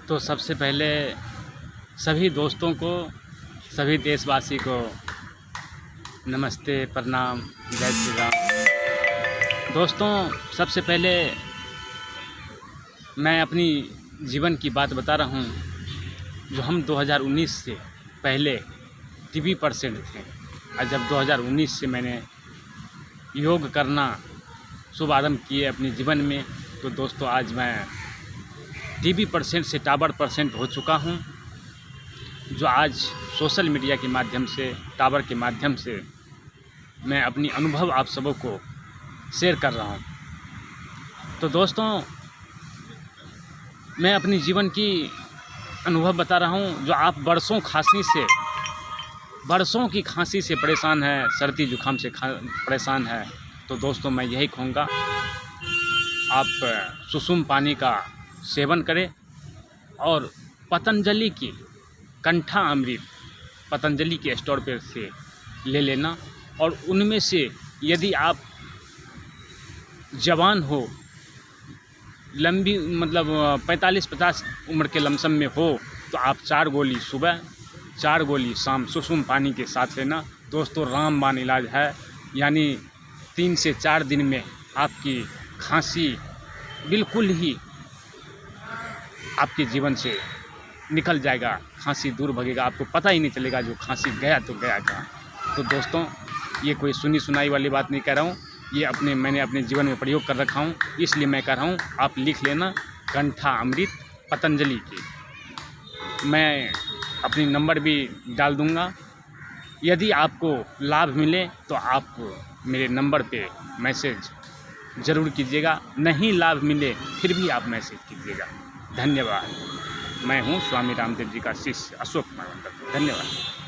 तो सबसे पहले सभी दोस्तों को, सभी देशवासी को नमस्ते, प्रणाम, जय श्री राम। दोस्तों, सबसे पहले मैं अपनी जीवन की बात बता रहा हूँ। जो हम 2019 से पहले टीबी पेशेंट थे, और जब 2019 से मैंने योग करना शुभारंभ किए अपने जीवन में, तो दोस्तों आज मैं टीबी पेशेंट से टावर पेशेंट हो चुका हूँ। जो आज सोशल मीडिया के माध्यम से, टावर के माध्यम से मैं अपनी अनुभव आप सबों को शेयर कर रहा हूँ। तो दोस्तों, मैं अपनी जीवन की अनुभव बता रहा हूँ। जो आप बरसों की खांसी से परेशान है, सर्दी जुकाम से परेशान है, तो दोस्तों मैं यही कहूँगा, आप सुसुम पानी का सेवन करें और पतंजलि की कंठा अमृत पतंजलि के स्टोर पर से ले लेना। और उनमें से यदि आप जवान हो, लंबी 45-50 उम्र के लमसम में हो, तो आप 4 गोली सुबह, 4 गोली शाम सुसुम पानी के साथ लेना। दोस्तों, रामबाण इलाज है, यानी 3 से 4 दिन में आपकी खांसी बिल्कुल ही आपके जीवन से निकल जाएगा, खांसी दूर भगेगा, आपको पता ही नहीं चलेगा जो खांसी गया तो गया कहाँ। तो दोस्तों, ये कोई सुनी सुनाई वाली बात नहीं कह रहा हूँ, ये मैंने अपने जीवन में प्रयोग कर रखा हूँ, इसलिए मैं कह रहा हूँ, आप लिख लेना कंठा अमृत पतंजलि की। मैं अपनी नंबर भी डाल दूँगा। यदि आपको लाभ मिले तो आप मेरे नंबर पे मैसेज ज़रूर कीजिएगा, नहीं लाभ मिले फिर भी आप मैसेज कीजिएगा। धन्यवाद। मैं हूँ स्वामी रामदेव जी का शिष्य अशोक कुमार मंडल। धन्यवाद।